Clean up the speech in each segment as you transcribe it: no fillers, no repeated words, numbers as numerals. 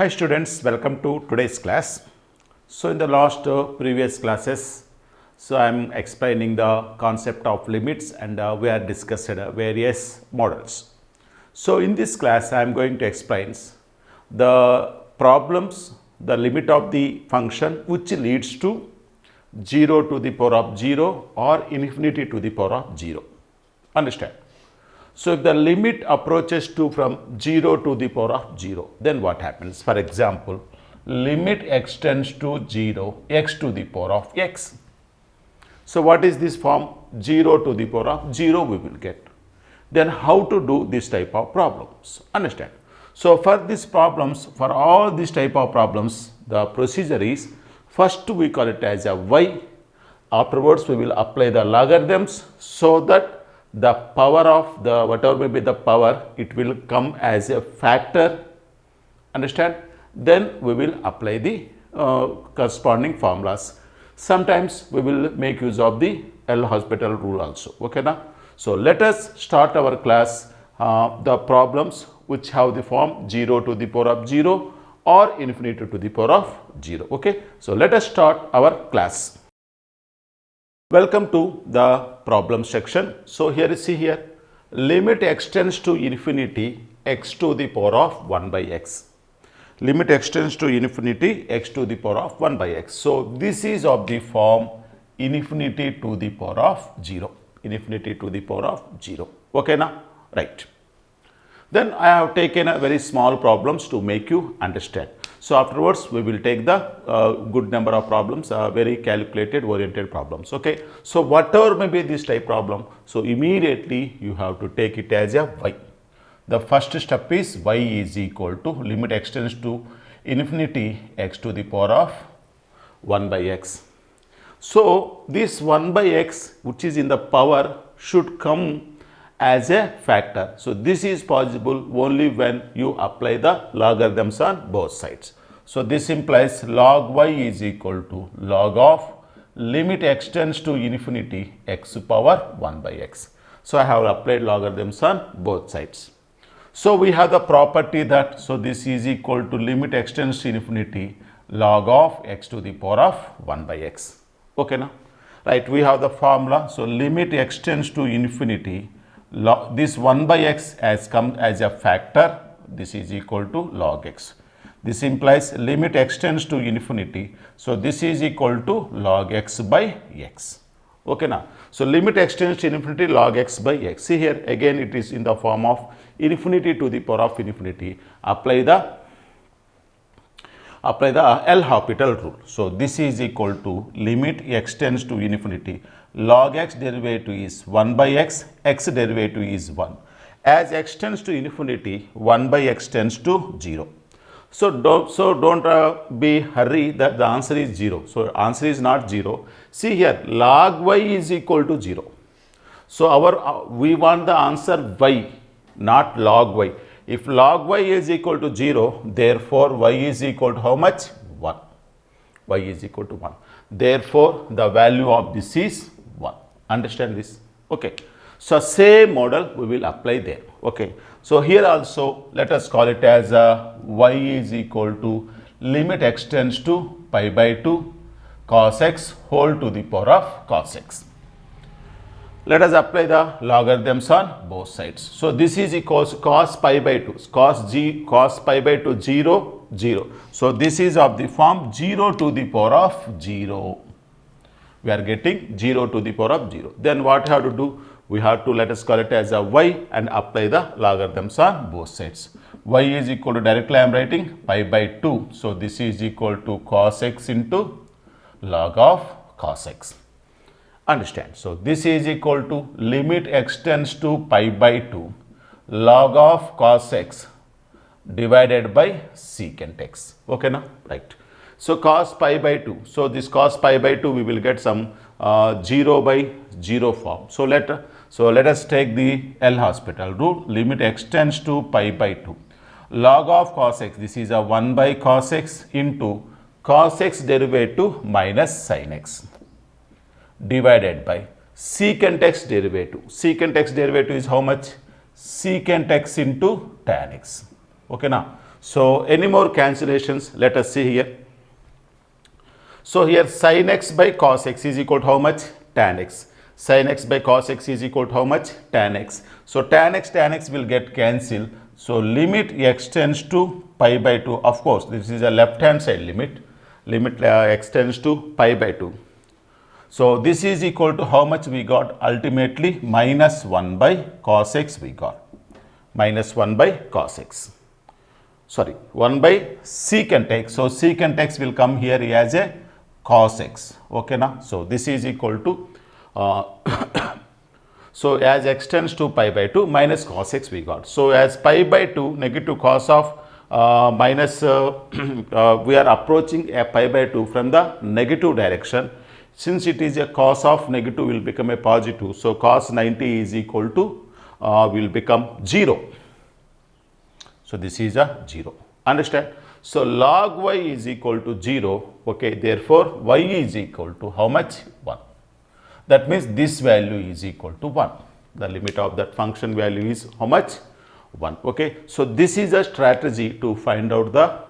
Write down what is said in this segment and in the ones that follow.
Hi students, welcome to today's class. So in the last previous classes, I am explaining the concept of limits and we are discussed various models. So in this class, I am going to explain the problems, the limit of the function which leads to 0 to the power of 0 or infinity to the power of 0. Understand? So if the limit approaches to from 0 to the power of 0, then what happens? For example, limit extends to 0, x to the power of x. So what is this form? 0 to the power of 0 we will get. Then how to do this type of problems? Understand? So for these problems, for all these type of problems, the procedure is first we call it as a y. Afterwards we will apply the logarithms so that the power of the whatever may be the power, it will come as a factor. Understand? Then we will apply the corresponding formulas. Sometimes we will make use of the L'Hospital rule also. Okay now? So let us start our class, the problems which have the form 0 to the power of 0 or infinity to the power of 0. Okay? So let us start our class. Welcome to the problem section. So here you see here, limit extends to infinity x to the power of 1 by x. Limit extends to infinity x to the power of 1 by x. So this is of the form infinity to the power of 0. Infinity to the power of 0. Okay now? Right. Then I have taken a very small problems to make you understand. So afterwards we will take the good number of problems, very calculated oriented problems. Okay. So whatever may be this type problem, so immediately you have to take it as a y. The first step is y is equal to limit extends to infinity x to the power of 1 by x. So this 1 by x which is in the power should come as a factor. So this is possible only when you apply the logarithms on both sides. So this implies log y is equal to log of limit extends to infinity x power 1 by x. So I have applied logarithms on both sides. So we have the property that, so this is equal to limit extends to infinity log of x to the power of 1 by x. Okay now? Right, we have the formula. So limit extends to infinity, this 1 by x has come as a factor, this is equal to log x. This implies limit extends to infinity, so this is equal to log x by x. Okay now? So limit extends to infinity log x by x. See here again it is in the form of infinity to the power of infinity. Apply the L'Hospital rule. So this is equal to limit extends to infinity. Log x derivative is 1 by x, x derivative is 1. As x tends to infinity, 1 by x tends to 0. So don't be hurry that the answer is 0. So answer is not 0. See here, log y is equal to 0. So we want the answer y, not log y. If log y is equal to 0, therefore y is equal to how much? 1. Y is equal to 1. Therefore, the value of this is 1. Understand this? Okay. So same model we will apply there. Okay. So here also let us call it as y is equal to limit extends to pi by 2 cos x whole to the power of cos x. Let us apply the logarithms on both sides. So this is equals cos pi by 2, cos pi by 2 0, 0. So this is of the form 0 to the power of 0. We are getting 0 to the power of 0. Then what we have to do? We have to, let us call it as a y and apply the logarithms on both sides. Y is equal to, directly I am writing pi by 2. So this is equal to cos x into log of cos x. Understand? So this is equal to limit extends to pi by 2 log of cos x divided by secant x. Okay now? Right. So cos pi by 2. So this cos pi by 2 we will get some 0 by 0 form. So let us take the L'Hospital rule. Limit extends to pi by 2 log of cos x, this is a 1 by cos x into cos x derivative minus sin x divided by secant x derivative. Secant x derivative is how much? Secant x into tan x. Okay now? So any more cancellations? Let us see here. So here sin x by cos x is equal to how much? Tan x. Sin x by cos x is equal to how much? Tan x. So tan x will get cancelled. So limit x tends to pi by 2. Of course, this is a left hand side limit. Limit x tends to pi by 2. So this is equal to how much we got? Ultimately minus 1 by cos x we got. Minus 1 by cos x. Sorry, 1 by secant x. So secant x will come here as a cos x. Okay now. So this is equal to so as x tends to pi by 2 minus cos x we got. So as pi by 2 negative cos of minus we are approaching a pi by 2 from the negative direction. Since it is a cos of negative will become a positive. So cos 90 is equal to will become 0. So this is a 0. Understand? So log y is equal to 0. Okay. Therefore y is equal to how much? 1. That means this value is equal to 1. The limit of that function value is how much? 1. Okay. So this is a strategy to find out the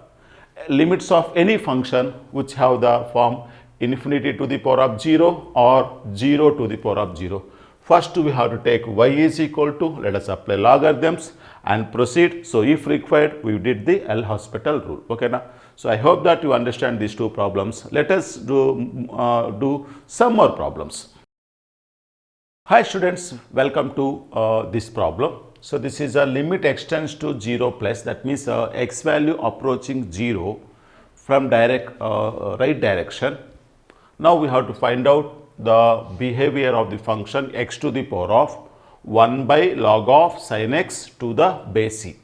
limits of any function which have the form infinity to the power of 0 or 0 to the power of 0. First we have to take y is equal to, let us apply logarithms and proceed. So if required, we did the L'Hospital rule. Okay now. So I hope that you understand these two problems. Let us do some more problems. Hi students, welcome to this problem. So this is a limit x tends to 0 plus, that means x value approaching 0 from right direction. Now we have to find out the behavior of the function x to the power of 1 by log of sin x to the base c.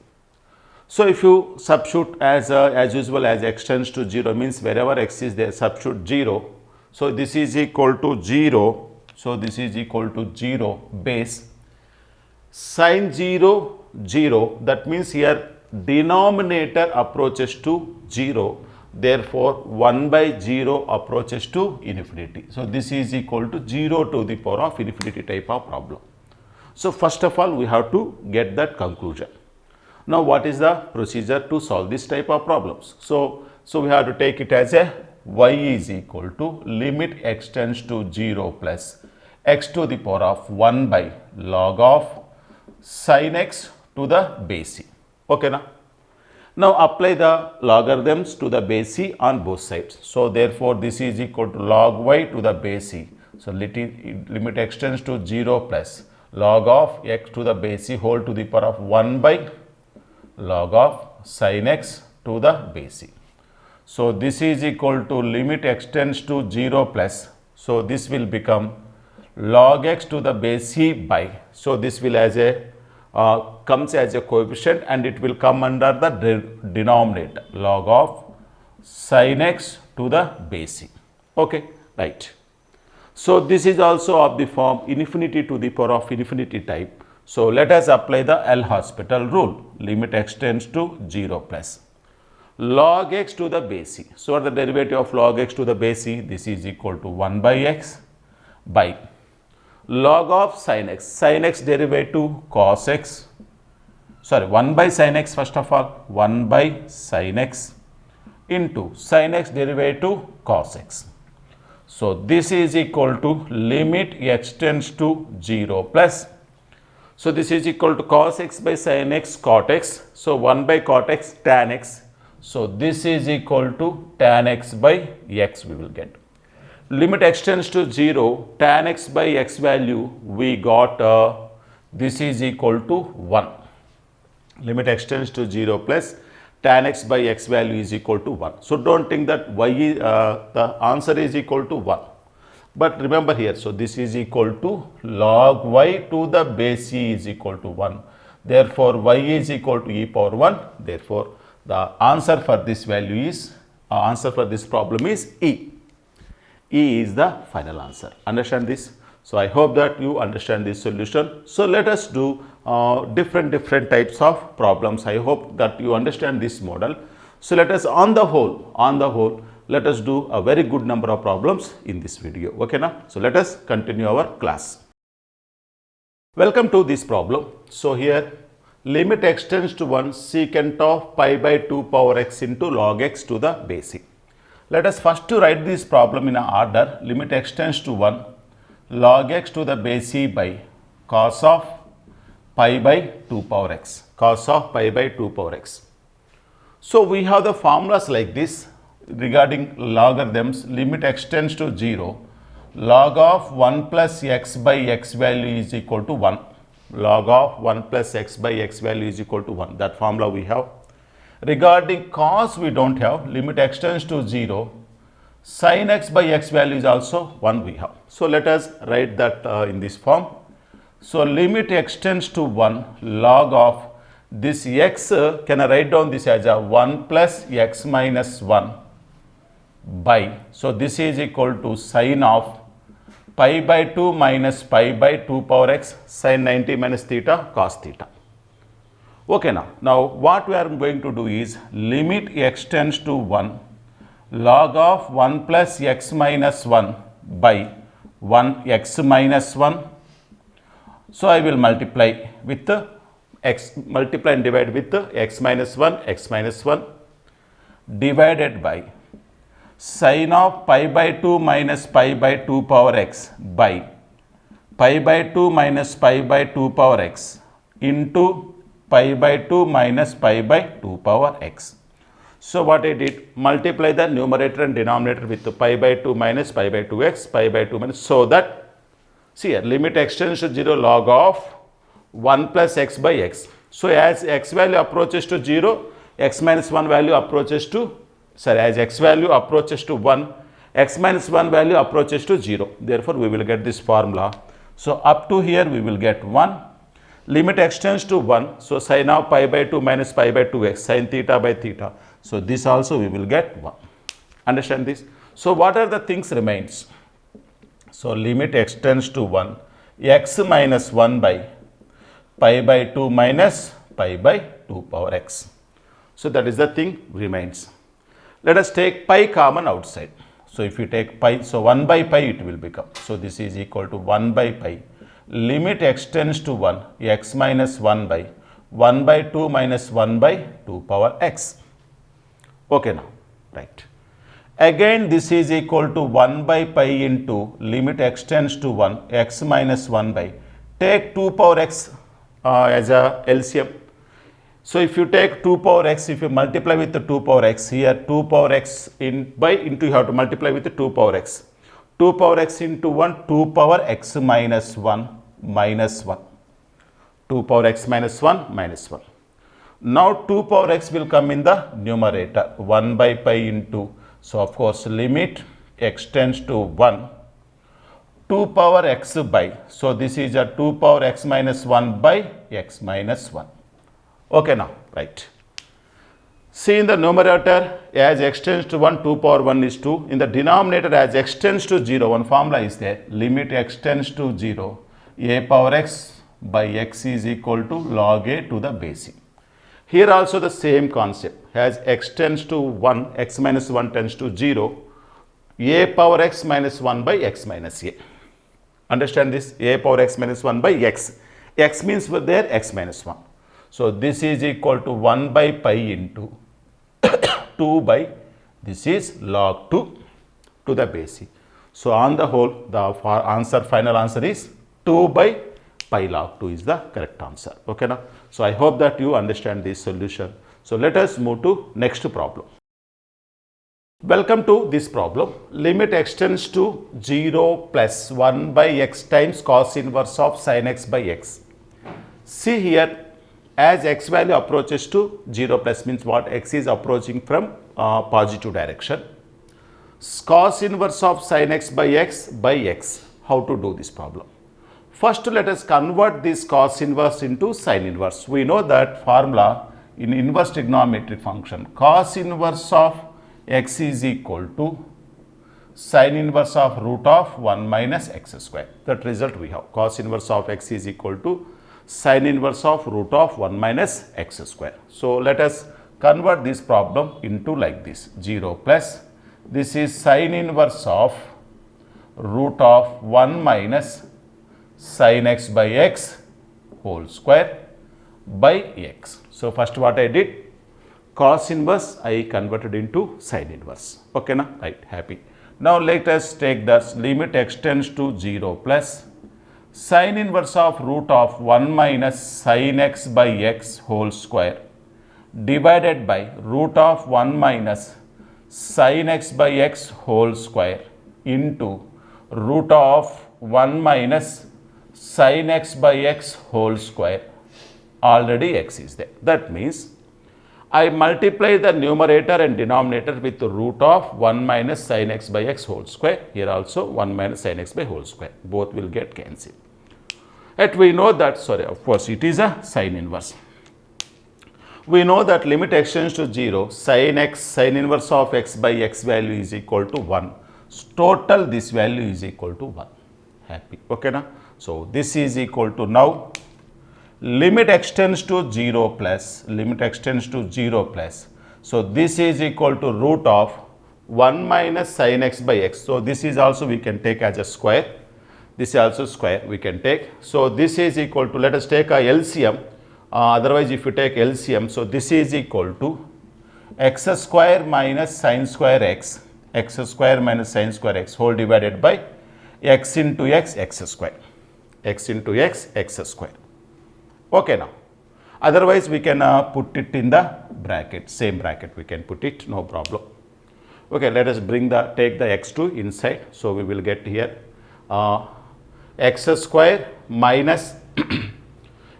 So if you substitute as usual, as x tends to 0 means wherever x is there, substitute 0. So this is equal to 0. So this is equal to 0 base sin 0 0. That means here denominator approaches to 0. Therefore 1 by 0 approaches to infinity. So this is equal to 0 to the power of infinity type of problem. So first of all we have to get that conclusion. Now what is the procedure to solve this type of problems? So we have to take it as a y is equal to limit x tends to 0 plus x to the power of 1 by log of sin x to the base c. Okay now. Now apply the logarithms to the base c on both sides. So therefore this is equal to log y to the base c. So limit x tends to 0 plus log of x to the base c whole to the power of 1 by log of sin x to the base c. So this is equal to limit x tends to 0 plus. So this will become log x to the base c by. So this will as a comes as a coefficient and it will come under the denominator log of sin x to the base c. Okay, right. So this is also of the form infinity to the power of infinity type. So let us apply the L'Hospital rule. Limit x tends to 0 plus log x to the base c. So the derivative of log x to the base c, this is equal to 1 by x by log of sin x derivative cos x, sorry 1 by sin x first of all, 1 by sin x into sin x derivative cos x. So this is equal to limit x tends to 0 plus. So this is equal to cos x by sin x cot x. So 1 by cot x tan x. So this is equal to tan x by x we will get. Limit x tends to 0, tan x by x value we got this is equal to 1. Limit x tends to 0 plus tan x by x value is equal to 1. So don't think that y is, the answer is equal to 1. But remember here, so this is equal to log y to the base c is equal to 1. Therefore y is equal to e power 1. Therefore the answer for this value is, answer for this problem is E. E is the final answer. Understand this? So I hope that you understand this solution. So let us do different types of problems. I hope that you understand this model. So let us on the whole, let us do a very good number of problems in this video. Okay now? So let us continue our class. Welcome to this problem. So here limit extends to 1 secant of pi by 2 power x into log x to the base e. Let us first to write this problem in order. Limit extends to 1 log x to the base e by cos of pi by 2 power x. Cos of pi by 2 power x. So we have the formulas like this regarding logarithms. Limit extends to 0. Log of 1 plus x by x value is equal to 1. Log of 1 plus x by x value is equal to 1. That formula we have. Regarding cos, we don't have. Limit extends to 0. Sin x by x value is also 1 we have. So let us write that in this form. So limit extends to 1 log of this x, can I write down this as a 1 plus x minus 1 by, so this is equal to sin of pi by 2 minus pi by 2 power x sin 90 minus theta cos theta. Okay, now what we are going to do is limit extends to 1 log of 1 plus x minus 1 by 1 x minus 1. So I will multiply with the x, multiply and divide with the x minus 1 divided by sin of pi by 2 minus pi by 2 power x by pi by 2 minus pi by 2 power x into pi by 2 minus pi by 2 power x. So what I did, multiply the numerator and denominator with the pi by 2 minus pi by 2x, pi by 2 minus, so that, see here, limit extends to 0 log of 1 plus x by x. So as x value approaches to 0, x minus 1 value approaches to, as x value approaches to 1, x minus 1 value approaches to 0. Therefore, we will get this formula. So up to here we will get 1. Limit extends to 1. So sin of pi by 2 minus pi by 2x, sin theta by theta. So this also we will get 1. Understand this? So what are the things remains? So limit extends to 1, x minus 1 by pi by 2 minus pi by 2 power x. So that is the thing remains. Let us take pi common outside. So if you take pi, so 1 by pi it will become. So this is equal to 1 by pi. Limit extends to 1, x minus 1 by 1 by 2 minus 1 by 2 power x. Okay, now, right. Again, this is equal to 1 by pi into limit extends to 1, x minus 1 by, take 2 power x as a LCM. So if you take 2 power x, if you multiply with the 2 power x, here 2 power x into you have to multiply with the 2 power x. 2 power x into 1, 2 power x minus 1 minus 1. 2 power x minus 1 minus 1. Now 2 power x will come in the numerator, 1 by pi into, so of course limit extends to 1, 2 power x by, so this is a 2 power x minus 1 by x minus 1. Okay, now, right. See in the numerator, as extends to 1, 2 power 1 is 2. In the denominator, as extends to 0, one formula is there. Limit extends to 0, a power x by x is equal to log a to the base e. Here also the same concept. As extends to 1, x minus 1 tends to 0, a power x minus 1 by x minus a. Understand this? A power x minus 1 by x. X means with there x minus 1. So this is equal to 1 by pi into 2 by, this is log 2 to the base e. So on the whole, the final answer is 2 by pi log 2 is the correct answer. Okay, now. So I hope that you understand this solution. So let us move to next problem. Welcome to this problem. Limit extends to 0 plus 1 by x times cos inverse of sin x by x. See here, as x value approaches to 0 plus means what, x is approaching from positive direction. Cos inverse of sin x by x. How to do this problem? First, let us convert this cos inverse into sin inverse. We know that formula in inverse trigonometric function, cos inverse of x is equal to sin inverse of root of 1 minus x square. That result we have. Cos inverse of x is equal to sin inverse of root of 1 minus x square. So let us convert this problem into like this, 0 plus, this is sin inverse of root of 1 minus sin x by x whole square. by x. So first what I did, cos inverse I converted into sin inverse. Okay, na? Right, happy. Now let us take the limit x tends to 0 plus sin inverse of root of 1 minus sin x by x whole square divided by root of 1 minus sin x by x whole square into root of 1 minus sin x by x whole square. Already x is there. That means I multiply the numerator and denominator with the root of 1 minus sin x by x whole square. Here also 1 minus sin x by whole square. Both will get cancelled. Yet we know that, of course it is a sin inverse. We know that limit x tends to 0, sin x, sin inverse of x by x value is equal to 1. Total this value is equal to 1. Happy. Okay, na? So this is equal to now limit x tends to 0 plus, limit x tends to 0 plus. So this is equal to root of 1 minus sin x by x. So this is also we can take as a square. This is also square we can take. So this is equal to, let us take a LCM. Otherwise if you take LCM, so this is equal to x square minus sin square x, x square minus sin square x whole divided by x into x, x square, x into x, x square. Okay, now otherwise we can put it in the bracket, same bracket we can put it, no problem. Okay, let us take the x2 inside. So we will get here x square minus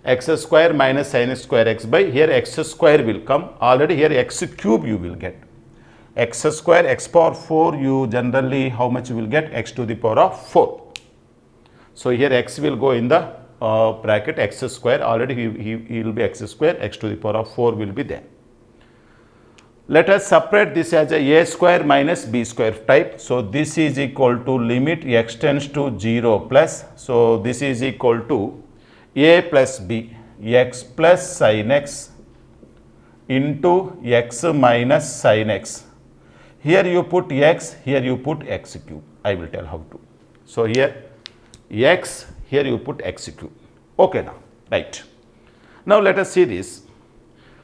x square minus sin square x by, here x square will come, already here x cube you will get, x square, x power 4 you generally how much you will get, x to the power of 4. So here x will go in the bracket x square, already he will be x square, x to the power of 4 will be there. Let us separate this as a square minus b square type. So this is equal to limit x tends to 0 plus, so this is equal to a plus b, x plus sin x into x minus sin x. Here you put x, here you put x cube. I will tell how to. So here x, here you put x cube. Okay, now, right. Now let us see this.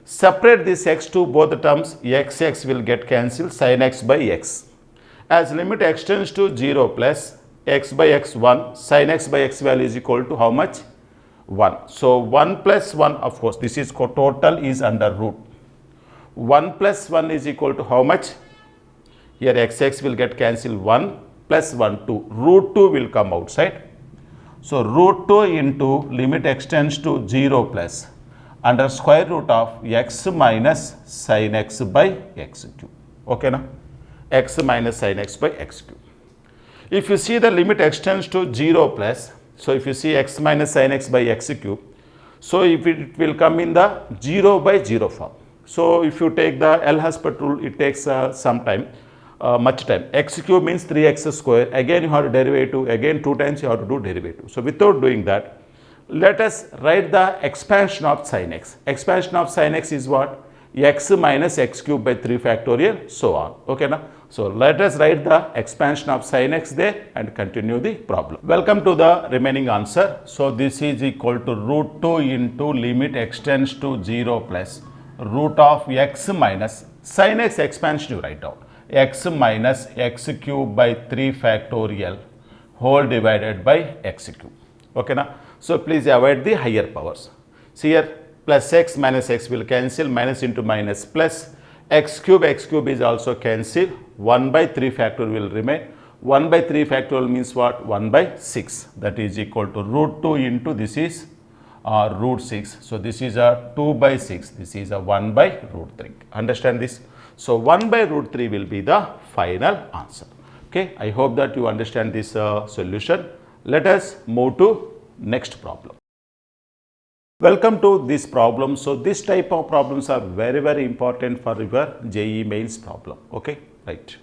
Separate this x to both the terms, x will get cancelled, sin x by x. As limit x tends to 0 plus x by x 1, sin x by x value is equal to how much? 1. So 1 plus 1, of course, this is total is under root. 1 plus 1 is equal to how much? Here x will get cancelled, 1 plus 1, 2. Root 2 will come outside. So root 2 into limit x tends to 0 plus under square root of x minus sin x by x cube. Okay, na? X minus sin x by x cube. If you see the limit x tends to 0 plus, so if you see x minus sin x by x cube, so if it will come in the 0 by 0 form. So if you take the L'Hospital rule, it takes some time, much time. X cube means 3x square, again you have to derivative, again 2 times you have to do derivative. So without doing that, let us write the expansion of sin x. Expansion of sin x is what? X minus x cube by 3 factorial, so on. Okay, na? So let us write the expansion of sin x there and continue the problem. Welcome to the remaining answer. So this is equal to root 2 into limit x tends to 0 plus root of x minus sin x expansion you write down, x minus x cube by 3 factorial whole divided by x cube. Okay, na? So please avoid the higher powers. See here, plus x minus x will cancel, minus into minus plus, x cube is also cancel, 1 by 3 factorial will remain. 1 by 3 factorial means what? 1 by 6, that is equal to root 2 into this is root 6. So this is a 2 by 6, this is a 1 by root 3. Understand this? So 1 by root 3 will be the final answer. Okay, I hope that you understand this solution. Let us move to next problem. Welcome to this problem. So this type of problems are very important for your JEE mains problem. Okay, right.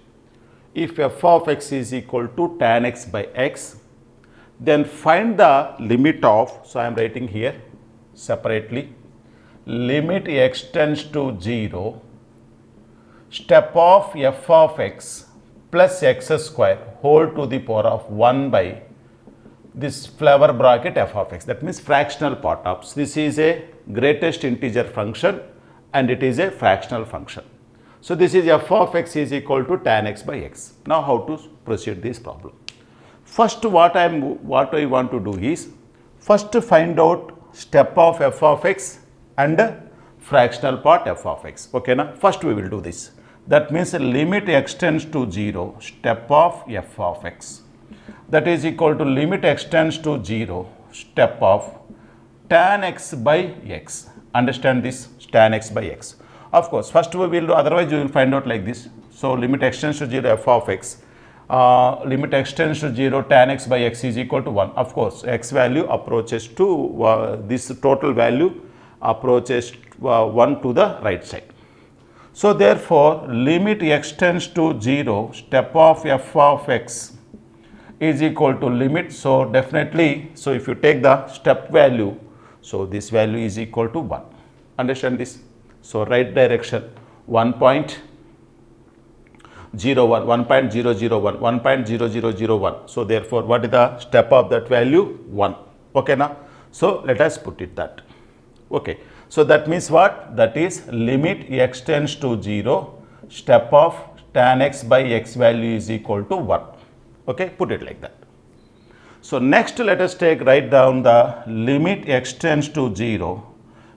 If f of x is equal to tan x by x, then find the limit of, so I am writing here separately, limit x tends to 0, step of f of x plus x square whole to the power of 1 by this flower bracket f of x, that means fractional part of. This is a greatest integer function and it is a fractional function. So this is f of x is equal to tan x by x. Now how to proceed this problem? First what I want to do is, first to find out step of f of x and fractional part f of x. Okay, now first we will do this. That means limit x tends to 0, step of f of x. That is equal to limit x tends to 0, step of tan x by x. Understand this? Tan x by x. Of course, first we will do, otherwise you will find out like this. So limit x tends to 0 f of x. Limit x tends to 0 tan x by x is equal to 1. Of course, x value approaches to this total value approaches 1 to the right side. So therefore, limit x tends to 0, step of f of x is equal to limit. So definitely, so if you take the step value, so this value is equal to 1. Understand this? So right direction 1.01, 1.001, 1.0001. So therefore, what is the step of that value? 1. Okay, now. So let us put it that. Okay. So that means what? That is limit x tends to 0, step of tan x by x value is equal to 1. Okay, put it like that. So next let us write down the limit x tends to 0,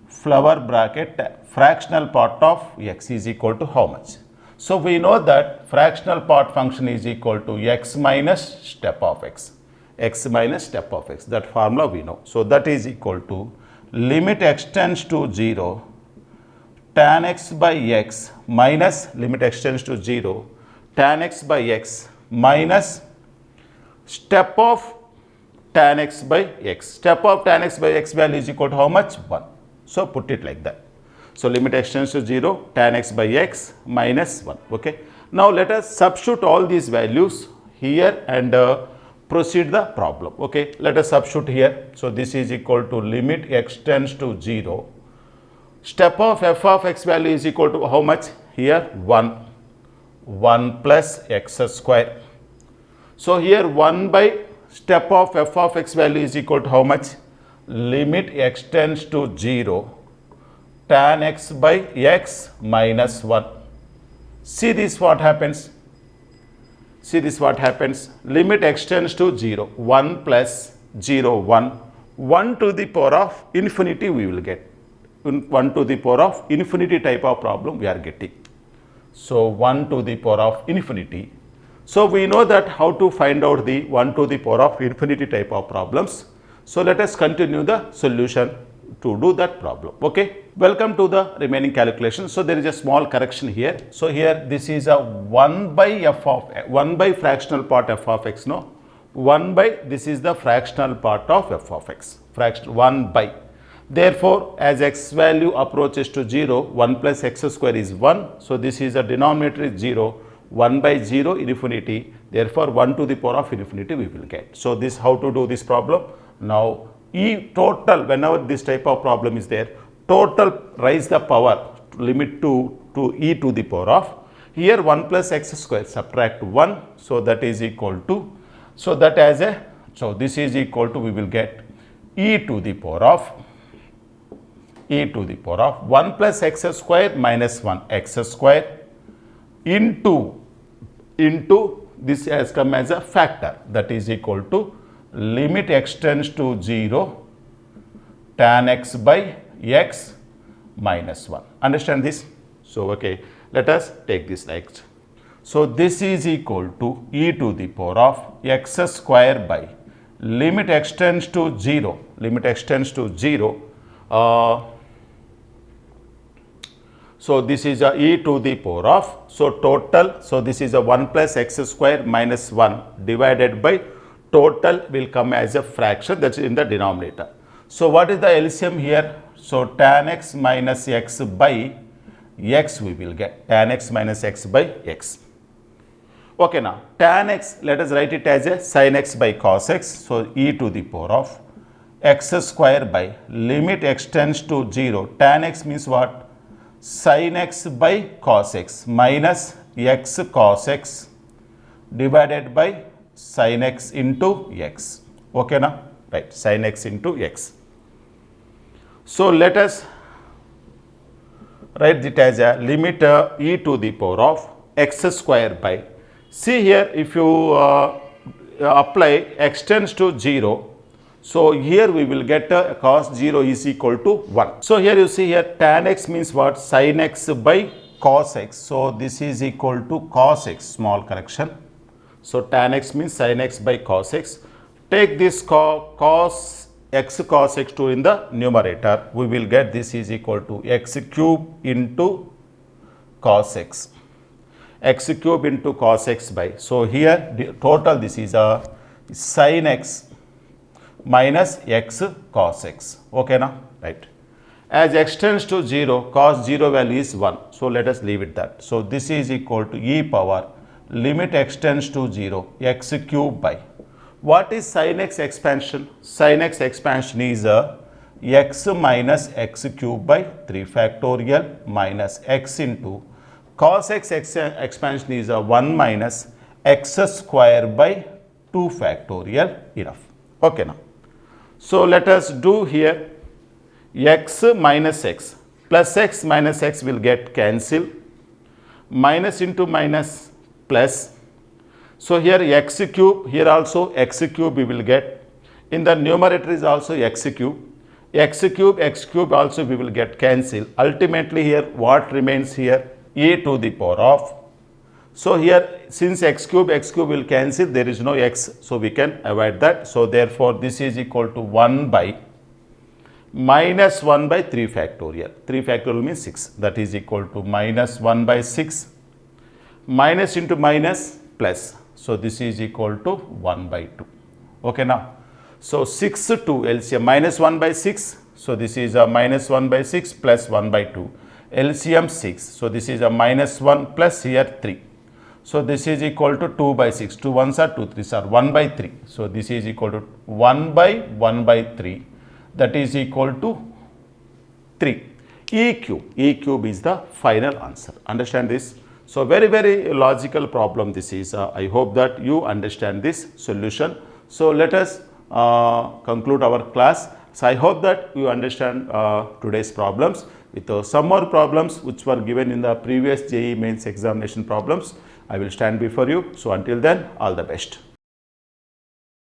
flower bracket, fractional part of x is equal to how much? So we know that fractional part function is equal to x minus step of x. X minus step of x, that formula we know. So that is equal to limit x tends to 0, tan x by x minus limit x tends to 0, tan x by x minus step of tan x by x. Step of tan x by x value is equal to how much? 1. So put it like that. So limit x tends to 0, tan x by x minus 1. Okay. Now let us substitute all these values here and proceed the problem. Okay, let us substitute here. So this is equal to limit x tends to 0. Step of f of x value is equal to how much? Here 1. 1 plus x square. So here 1 by step of f of x value is equal to how much? Limit x tends to 0, tan x by x minus 1. See this what happens? See this what happens? Limit x tends to 0, 1 plus 0, 1. 1 to the power of infinity we will get. 1 to the power of infinity type of problem we are getting. So 1 to the power of infinity. So we know that how to find out the 1 to the power of infinity type of problems. So let us continue the solution to do that problem. Okay. Welcome to the remaining calculation. So there is a small correction here. So here this is a 1 by f of 1 by fractional part f of x. No, 1 by, this is the fractional part of f of x. Fraction 1 by. Therefore, as x value approaches to 0, 1 plus x square is 1. So this is a denominator is 0. 1 by 0 infinity. Therefore, 1 to the power of infinity we will get. So this how to do this problem. Now e total, whenever this type of problem is there, total raise the power limit to e to the power of, here 1 plus x square subtract 1, so that is equal to, so that as a, so this is equal to, we will get e to the power of 1 plus x square minus 1 x square into this has come as a factor, that is equal to limit x tends to 0, tan x by x minus 1. Understand this? So, okay, let us take this next. So, this is equal to e to the power of x square by limit x tends to 0, limit x tends to 0. So, this is a e to the power of, so total, so this is a 1 plus x square minus 1 divided by total will come as a fraction, that is in the denominator. So, what is the LCM here? So, tan x minus x by x we will get, tan x minus x by x. Okay, now tan x, let us write it as a sin x by cos x. So, e to the power of x square by limit x tends to 0. Tan x means what? Sin x by cos x minus x cos x divided by sin x into x. Okay now, right, sin x into x. So let us write it as a limit e to the power of x square by, see here, if you apply x tends to 0, so here we will get cos 0 is equal to 1. So here you see here tan x means what? Sin x by cos x. So this is equal to cos x, small correction. So tan x means sin x by cos x. Take this cos x to in the numerator. We will get this is equal to x cube into cos x. X cube into cos x by. So here the total this is a sin x minus x cos x. Okay now, right. As x tends to 0, cos 0 value is 1. So let us leave it that. So this is equal to e power limit x tends to 0, x cube by. What is sin x expansion? Sin x expansion is x minus x cube by 3 factorial minus x into cos x expansion is 1 minus x square by 2 factorial enough. Okay now. So let us do here x minus x plus x minus x will get cancel, minus into minus plus. So here x cube, here also x cube we will get. In the numerator is also x cube. X cube also we will get cancel. Ultimately here what remains here? E to the power of. So here since x cube will cancel, there is no x, so we can avoid that. So therefore this is equal to 1 by minus 1 by 3 factorial. 3 factorial means 6. That is equal to minus 1 by 6 minus into minus plus. So this is equal to 1 by 2. Okay now. So 6 to LCM minus 1 by 6. So this is a minus 1 by 6 plus 1 by 2. LCM 6. So this is a minus 1 plus here 3. So this is equal to 2 by 6. 2 1s are 2 3s are 1 by 3. So this is equal to 1 by 3. That is equal to 3. E cube is the final answer. Understand this? So very logical problem this is. I hope that you understand this solution. So let us conclude our class. So I hope that you understand today's problems. With some more problems which were given in the previous JEE mains examination problems, I will stand before you. So until then, all the best.